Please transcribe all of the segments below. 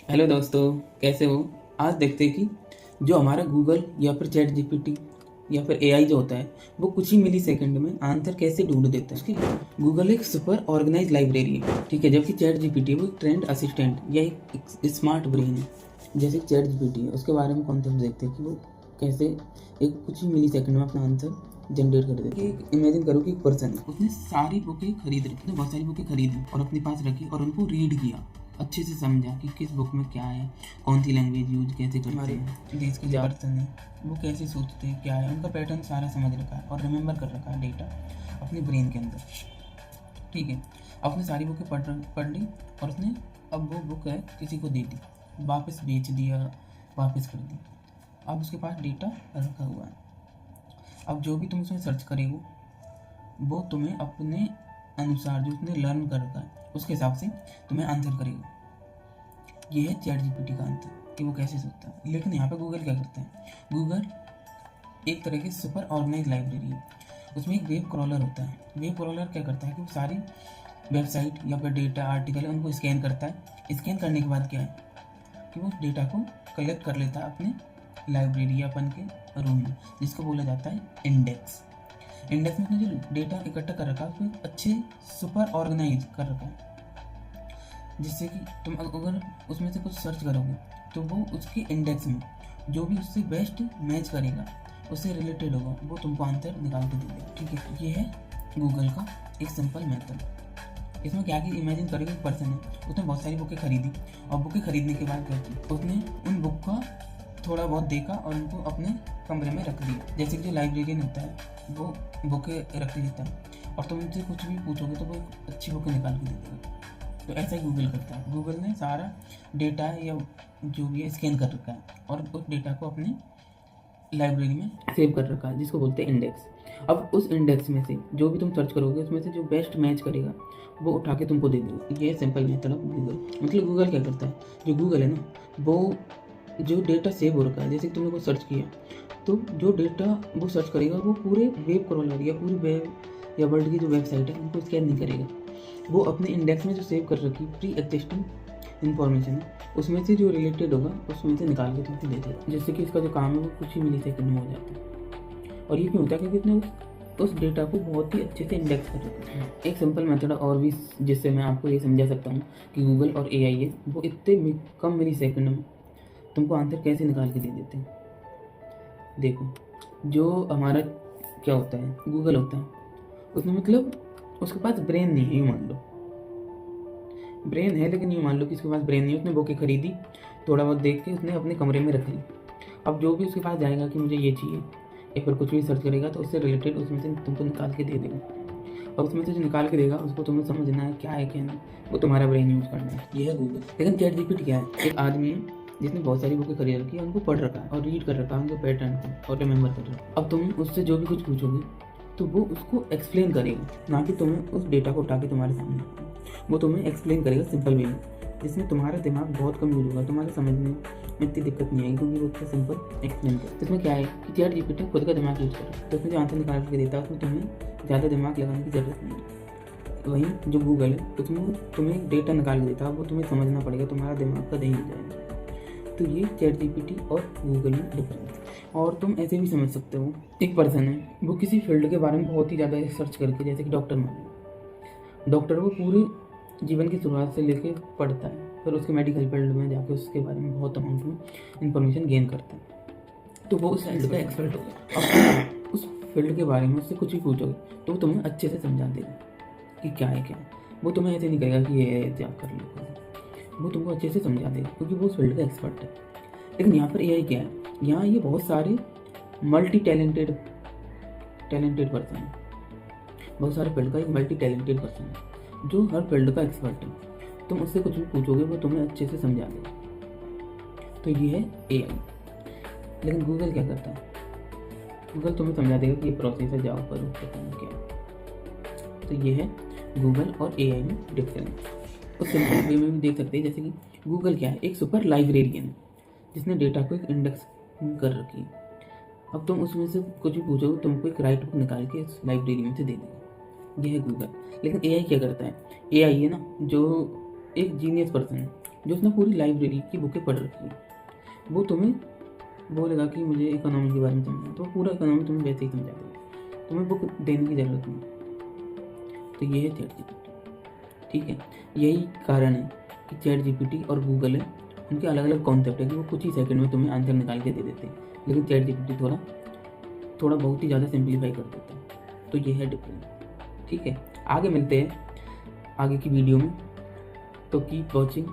Hello दोस्तों, कैसे हो। आज देखते हैं कि जो हमारा गूगल या फिर चैट जीपीटी या फिर एआई जो होता है वो कुछ ही मिली सेकंड में आंसर कैसे ढूंढ देता है। उसकी गूगल एक सुपर ऑर्गेनाइज लाइब्रेरी है, ठीक है, जबकि चैट जीपीटी वो एक ट्रेंड असिस्टेंट या एक स्मार्ट ब्रेन है। जैसे चैट जीपीटी है, उसके बारे में कॉन्सेप्ट देखते हैं कि वो कैसे एक कुछ ही मिली सेकंड में अपना आंसर जनरेट कर देते हैं। इमेजिन करो कि एक पर्सन है, उसने सारी बुकें खरीद रखी, उसने बहुत सारी बुकें खरीदी और अपने पास रखी और उनको रीड किया, अच्छे से समझा कि किस बुक में क्या है, कौन सी लैंग्वेज यूज कैसे करते हैं, देश के जो पर्सन है वो कैसे सोचते हैं, क्या है उनका पैटर्न, सारा समझ रखा है और रिमेंबर कर रखा है डेटा अपने ब्रेन के अंदर। ठीक है, अपने सारी बुकें पढ़ ली और उसने अब वो बुक है किसी को दे दी, वापस बेच दिया, वापस कर दी। अब उसके पास डेटा रखा हुआ है। अब जो भी तुम उसमें सर्च करेगो वो तुम्हें अपने अनुसार जो उसने लर्न कर रखा है उसके हिसाब से तुम्हें आंसर करेगा। ये है चैट जीपीटी का आंसर कि वो कैसे सोचता है। लेकिन यहाँ पे गूगल क्या करता है, गूगल एक तरह की सुपर ऑर्गेनाइज लाइब्रेरी है। उसमें एक वेब क्रॉलर होता है। वेब क्रॉलर क्या करता है कि वो सारी वेबसाइट या फिर डेटा आर्टिकल है उनको स्कैन करता है। स्कैन करने के बाद क्या है कि वो डेटा को कलेक्ट कर लेता है अपने लाइब्रेरी या अपन के रूम में, जिसको बोला जाता है इंडेक्स। इंडेक्स में जो डेटा इकट्ठा कर रखा है उसको अच्छे सुपर ऑर्गेनाइज कर रखा है, जिससे कि तुम अगर उसमें से कुछ सर्च करोगे तो वो उसके इंडेक्स में जो भी उससे बेस्ट मैच करेगा, उससे रिलेटेड होगा, वो तुमको आंसर निकाल के देगा। ठीक है, ये है गूगल का एक सिंपल मेथड। इसमें क्या कि इमेजिन करेगा एक पर्सन है, उसने बहुत सारी बुकें खरीदी और बुकें खरीदने के बाद क्या किया, उसने उन बुक का थोड़ा बहुत देखा और उनको अपने कमरे में रख दिया। जैसे कि जो लाइब्रेरियन होता है वो बुकें रख देता है और तुम उनसे कुछ भी पूछोगे तो वो अच्छी बुकें निकाल के दे देगा। तो ऐसा ही गूगल करता है। गूगल ने सारा डेटा या जो भी है स्कैन कर रखा है और उस डेटा को अपने लाइब्रेरी में सेव कर रखा है, जिसको बोलते हैं इंडेक्स। अब उस इंडेक्स में से जो भी तुम सर्च करोगे उसमें से जो बेस्ट मैच करेगा वो उठा के तुमको दे देगा। ये सिंपल मेथड ऑफ गूगल। मतलब गूगल क्या करता है, जो गूगल है ना वो जो डेटा सेव हो रखा है, जैसे कि तुमने कुछ सर्च किया तो जो डेटा वो सर्च करेगा वो पूरे वेब क्रॉलर या पूरी वेब या वर्ल्ड की जो वेबसाइट है उनको स्कैन नहीं करेगा। वो अपने इंडेक्स में जो सेव कर रखी प्री एग्जिस्टिंग इन्फॉर्मेशन है उसमें से जो रिलेटेड होगा उसमें से निकाल के तुमको दे देगा। जैसे कि इसका जो काम है वो कुछ ही मिली सेकंड में हो जाता है। और ये क्यों होता है, क्योंकि इसने उस डेटा को बहुत ही अच्छे से इंडेक्स कर रखा है। एक सिंपल मेथड और भी जिससे मैं आपको ये समझा सकता हूँ कि गूगल और एआई है वो इतने कम मिली सेकंड में तुमको आंसर कैसे निकाल के दे देते हैं। देखो, जो हमारा क्या होता है, गूगल होता है, उसमें मतलब उसके पास ब्रेन नहीं है, यूँ मान लो ब्रेन है लेकिन यूँ मान लो कि उसके पास ब्रेन नहीं है। उसने बुकें खरीदी, थोड़ा बहुत देख के उसने अपने कमरे में रख ली। अब जो भी उसके पास जाएगा कि मुझे ये चाहिए या फिर कुछ भी सर्च करेगा तो उससे रिलेटेड उसमें से तुमको निकाल के दे देगा। और उसमें से जो निकाल के देगा उसको तुम्हें समझना है क्या है क्या नहीं, वो तुम्हारा ब्रेन यूज़ करना है। ये है गूगल। लेकिन चैट जीपीटी क्या है, एक आदमी है जिसने बहुत सारी बुकें खरीद रखी है, उनको पढ़ रखा है और रीड कर रखा है उनके पैटर्न को और रिमेंबर कर रखा है। अब तुम उससे जो भी कुछ पूछोगे तो वो उसको एक्सप्लेन करेगा, ना कि तुम्हें उस डेटा को उठा के तुम्हारे सामने रखेगा। वो तुम्हें एक्सप्लेन करेगा सिंपल वे में, जिसमें तुम्हारा दिमाग बहुत कम यूज होगा, तुम्हारे समझने में इतनी दिक्कत नहीं आएगी क्योंकि वो उसका सिंपल एक्सप्लेन कर। इसमें क्या है कि चैट जीपीटी खुद का दिमाग यूज कर रहा है, तो उसमें जो आंसर निकाल के देता है उसमें तुम्हें ज़्यादा दिमाग लगाने की ज़रूरत नहीं है। वहीं जो गूगल है उसमें तुम्हें डेटा निकाल के देता है, वो तुम्हें समझना पड़ेगा, तुम्हारा दिमाग का दही हो जाएगा। तो ये चैट जीपीटी और गूगल में डिफरेंस। और तुम ऐसे भी समझ सकते हो, एक पर्सन है वो किसी फील्ड के बारे में बहुत ही ज़्यादा सर्च करके, जैसे कि डॉक्टर मान लो, डॉक्टर वो पूरे जीवन की शुरुआत से लेके पढ़ता है, फिर उसके मेडिकल फील्ड में जाके उसके बारे में बहुत अमाउंट में इंफॉर्मेशन गेन करता है, तो वो उस फील्ड का एक्सपर्ट होगा। अब उस फील्ड के बारे में उससे कुछ भी पूछोगे तो वो तुम्हें अच्छे से समझा देगा कि क्या है क्या। वो तुम्हें ऐसे नहीं कहेगा कि ये आप कर लो, वो तुमको अच्छे से समझा देगा क्योंकि वो उस फील्ड का एक्सपर्ट है। लेकिन यहाँ पर एआई क्या है, यहाँ ये बहुत सारे मल्टी टैलेंटेड पर्सन है, बहुत सारे फील्ड का एक मल्टी टैलेंटेड पर्सन है जो हर फील्ड का एक्सपर्ट है। तुम उससे कुछ भी पूछोगे वो तुम्हें अच्छे से समझा देगा। तो ये है एआई। लेकिन गूगल क्या करता है, गूगल तुम्हें समझा देगा कि ये प्रोसेस है, जाओ करो, पता नहीं क्या। तो ये है गूगल और एआई में डिफरेंस। उस सिंपल वे में भी देख सकते हैं, जैसे कि गूगल क्या है, एक सुपर लाइब्रेरियन है जिसने डेटा को एक इंडेक्स कर रखी है। अब तुम उसमें से कुछ भी पूछोगे तुमको एक राइट बुक निकाल के इस लाइब्रेरी में से दे देगा। यह है गूगल। लेकिन एआई क्या करता है, एआई है ना जो एक जीनियस पर्सन है, जो उसने पूरी लाइब्रेरी की बुकें पढ़ रखी है, वो तुम्हें बोलेगा कि मुझे इकोनॉमी के बारे में समझना है, तो पूरा इकोनॉमी तुम्हें वैसे ही समझा देगा, तुम्हें बुक देने की ज़रूरत नहीं। तो ये है चैट जीपीटी। ठीक है, यही कारण है कि चैट जीपीटी और गूगल है, उनके अलग अलग कॉन्सेप्ट है कि वो कुछ ही सेकंड में तुम्हें आंसर निकाल के दे देते हैं, लेकिन चैट जीपीटी थोड़ा बहुत ही ज़्यादा सिंप्लीफाई कर देता है। तो ये है डिफरेंस। ठीक है, आगे मिलते हैं आगे की वीडियो में। तो keep watching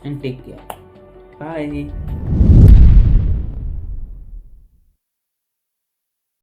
and take care. Bye.